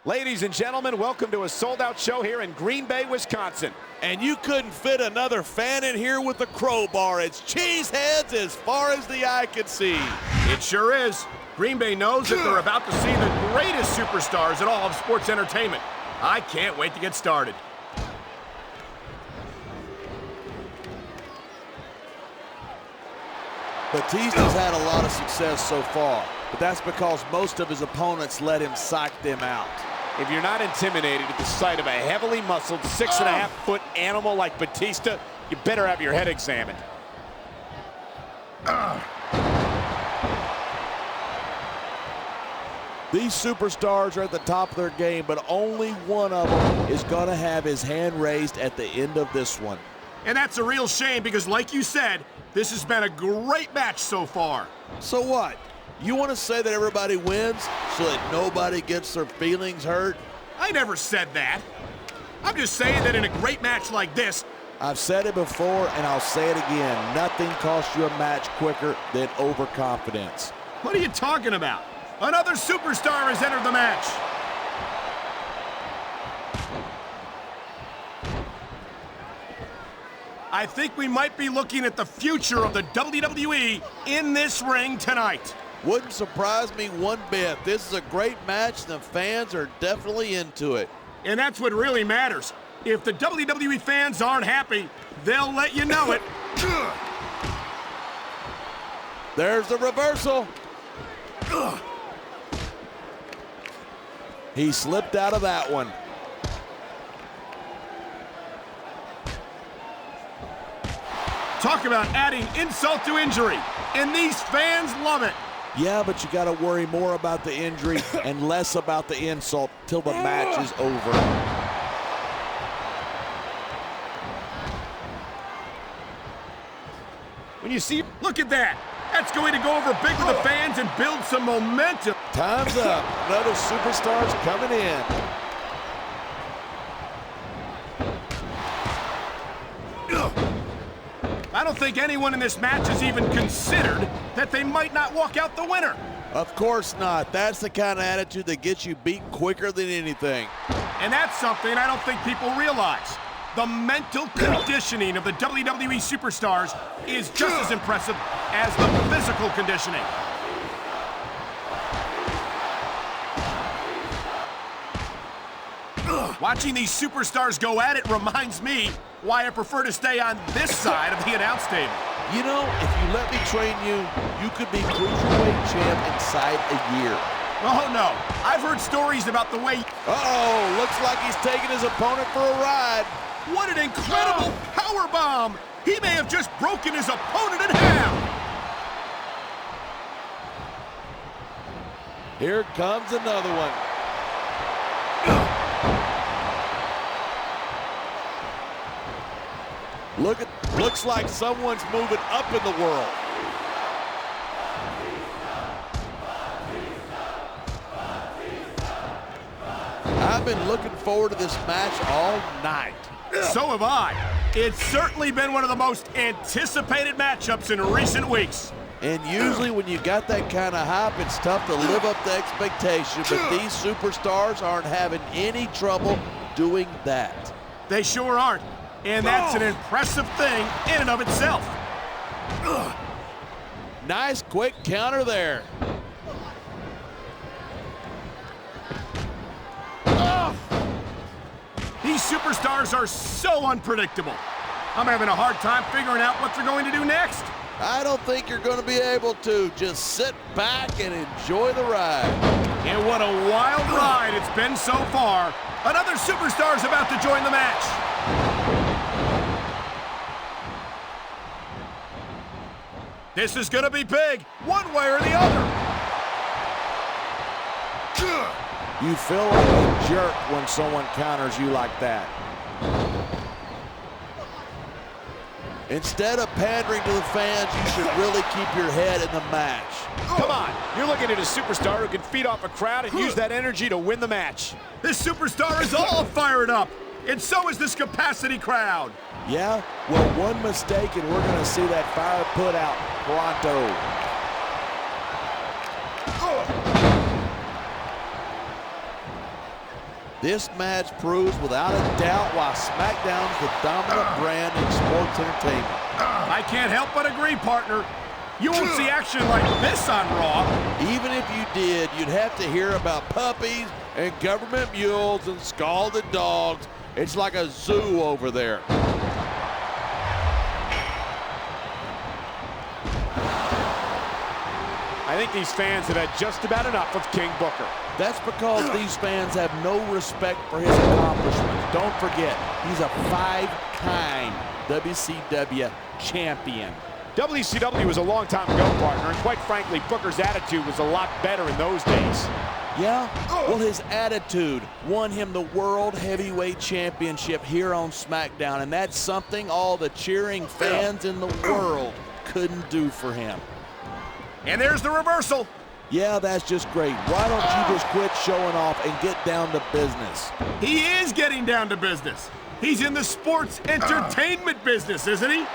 Ladies and gentlemen, welcome to a sold-out show here in Green Bay, Wisconsin. And you couldn't fit another fan in here with a crowbar. It's cheeseheads as far as the eye can see. It sure is. Green Bay knows that they're about to see the greatest superstars in all of sports entertainment. I can't wait to get started. Batista's had a lot of success so far, but that's because most of his opponents let him psych them out. If you're not intimidated at the sight of a heavily muscled 6.5-foot animal like Batista, you better have your head examined. These superstars are at the top of their game, but only one of them is going to have his hand raised at the end of this one. And that's a real shame because, like you said, this has been a great match so far. So what? You want to say that everybody wins so that nobody gets their feelings hurt? I never said that. I'm just saying that in a great match like this, I've said it before and I'll say it again. Nothing costs you a match quicker than overconfidence. what are you talking about? Another superstar has entered the match. I think we might be looking at the future of the WWE in this ring tonight. Wouldn't surprise me one bit. This is a great match, and the fans are definitely into it. And that's what really matters. If the WWE fans aren't happy, they'll let you know it. There's the reversal. He slipped out of that one. Talk about adding insult to injury, and these fans love it. Yeah, but you got to worry more about the injury and less about the insult till the match is over. When you see, look at that. That's going to go over big with the fans and build some momentum. Time's up. Another superstar's coming in. I don't think anyone in this match has even considered that they might not walk out the winner. Of course not. That's the kind of attitude that gets you beat quicker than anything. And that's something I don't think people realize. The mental conditioning of the WWE superstars is just as impressive as the physical conditioning. Watching these superstars go at it reminds me why I prefer to stay on this side of the announce table. You know, if you let me train you, you could be cruiserweight champ inside a year. Oh no, I've heard stories about the way... Uh-oh, looks like he's taking his opponent for a ride. What an incredible power bomb! He may have just broken his opponent in half. Here comes another one. Looks like someone's moving up in the world. I've been looking forward to this match all night. So have I. It's certainly been one of the most anticipated matchups in recent weeks. And usually when you got that kind of hype, it's tough to live up to expectation, but these superstars aren't having any trouble doing that. They sure aren't. And that's an impressive thing in and of itself. Nice quick counter there. These superstars are so unpredictable. I'm having a hard time figuring out what they're going to do next. I don't think you're going to be able to. Just sit back and enjoy the ride. And what a wild ride it's been so far. Another superstar's about to join the match. This is going to be big, one way or the other. You feel like a jerk when someone counters you like that. Instead of pandering to the fans, you should really keep your head in the match. Come on, you're looking at a superstar who can feed off a crowd and use that energy to win the match. This superstar is all fired up, and so is this capacity crowd. Yeah? Well, one mistake and we're going to see that fire put out pronto. This match proves without a doubt why SmackDown's the dominant brand in sports entertainment. I can't help but agree, partner. You won't see action like this on Raw. Even if you did, you'd have to hear about puppies and government mules and scalded dogs. It's like a zoo over there. I think these fans have had just about enough of King Booker. That's because these fans have no respect for his accomplishments. Don't forget, he's a 5-time WCW champion. WCW was a long time ago, partner, and quite frankly, Booker's attitude was a lot better in those days. Yeah? Well, his attitude won him the World Heavyweight Championship here on SmackDown, and that's something all the cheering fans in the world couldn't do for him. And there's the reversal. Yeah, that's just great. Why don't you just quit showing off and get down to business? He is getting down to business. He's in the sports entertainment business, isn't he?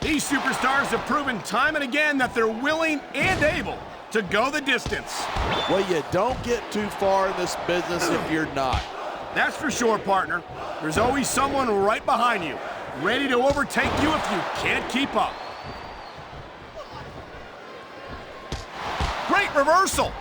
These superstars have proven time and again that they're willing and able to go the distance. Well, you don't get too far in this business if you're not. That's for sure, partner. There's always someone right behind you, ready to overtake you if you can't keep up. Great reversal.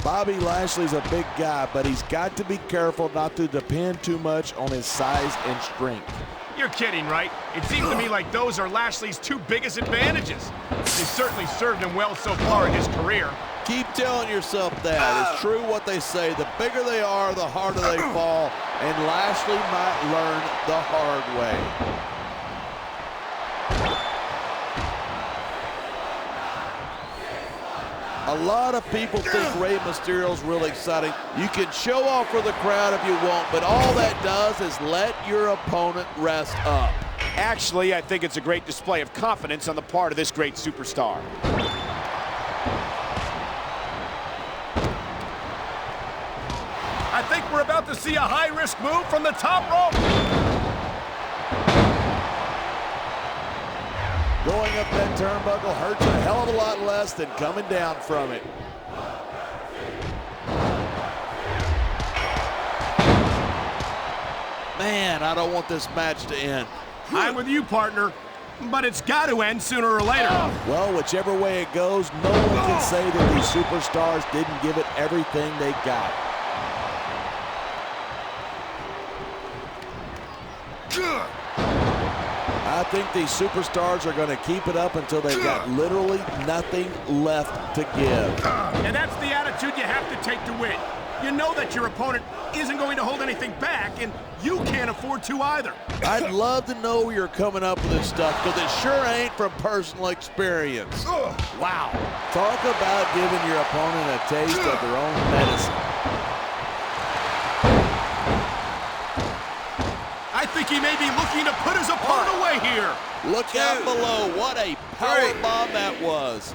Bobby Lashley's a big guy, but he's got to be careful not to depend too much on his size and strength. You're kidding, right? It seems to me like those are Lashley's two biggest advantages. They certainly served him well so far in his career. Keep telling yourself that. It's true what they say. The bigger they are, the harder they fall, and Lashley might learn the hard way. A lot of people think Rey Mysterio's really exciting. You can show off for the crowd if you want, but all that does is let your opponent rest up. Actually, I think it's a great display of confidence on the part of this great superstar. I think we're about to see a high-risk move from the top rope. Going up that turnbuckle hurts a hell of a lot less than coming down from it. Man, I don't want this match to end. I'm with you, partner, but it's got to end sooner or later. Well, whichever way it goes, no one can say that these superstars didn't give it everything they got. I think these superstars are going to keep it up until they've got literally nothing left to give. And that's the attitude you have to take to win. You know that your opponent isn't going to hold anything back, and you can't afford to either. I'd love to know where you're coming up with this stuff, because it sure ain't from personal experience. Wow. Talk about giving your opponent a taste of their own medicine. I think he may be looking to put his opponent away here. Look out below. What a power bomb that was.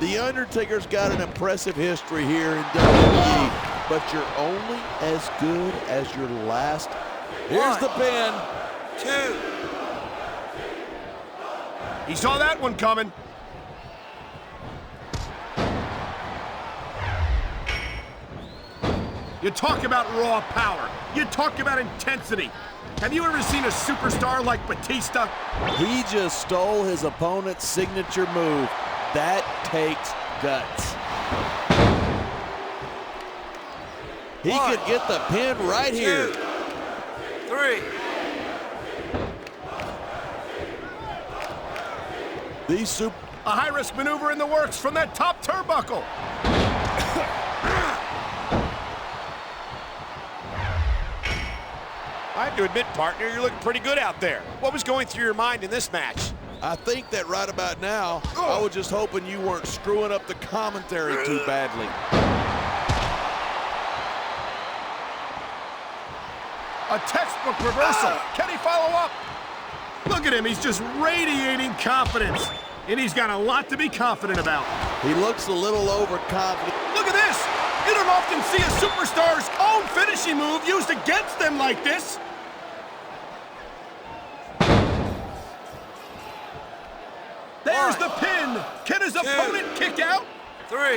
The Undertaker's got an impressive history here in WWE, but you're only as good as your last. Here's the pin. 2. He saw that one coming. You talk about raw power. You talk about intensity. Have you ever seen a superstar like Batista? He just stole his opponent's signature move. That takes guts. He could get the pin right here. 3. A high-risk maneuver in the works from that top turnbuckle. I have to admit, partner, you're looking pretty good out there. What was going through your mind in this match? I think that right about now, I was just hoping you weren't screwing up the commentary too badly. A textbook reversal. Can he follow up? Look at him. He's just radiating confidence. And he's got a lot to be confident about. He looks a little overconfident. Look at this. You don't often see a superstar's own finishing move used against them like this. There's the pin. Can his opponent kick out? 3.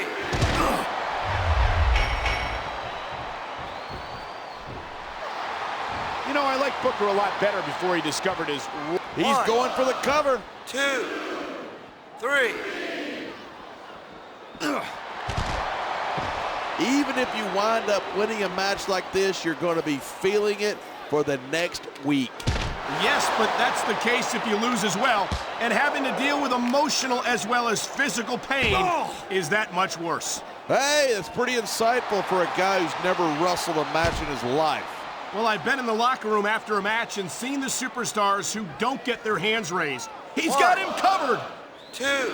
You know, I like Booker a lot better before he discovered his... He's going for the cover. 2, 3. Even if you wind up winning a match like this, you're going to be feeling it for the next week. Yes, but that's the case if you lose as well. And having to deal with emotional as well as physical pain is that much worse. Hey, that's pretty insightful for a guy who's never wrestled a match in his life. Well, I've been in the locker room after a match and seen the superstars who don't get their hands raised. He's got him covered. 2.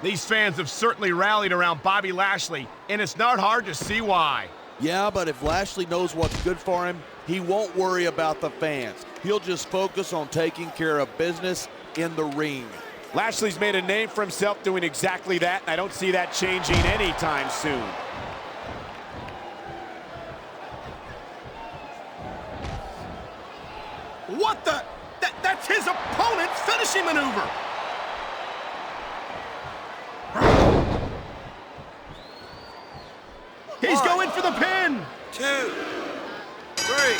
These fans have certainly rallied around Bobby Lashley, and it's not hard to see why. Yeah, but if Lashley knows what's good for him, he won't worry about the fans. He'll just focus on taking care of business in the ring. Lashley's made a name for himself doing exactly that, and I don't see that changing anytime soon. What the? That's his opponent's finishing maneuver. He's going for the pin. 2, 3.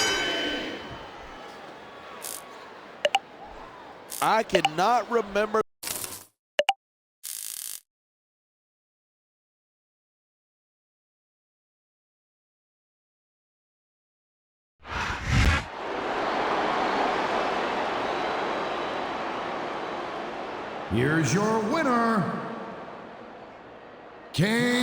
I cannot remember. Here's your winner, King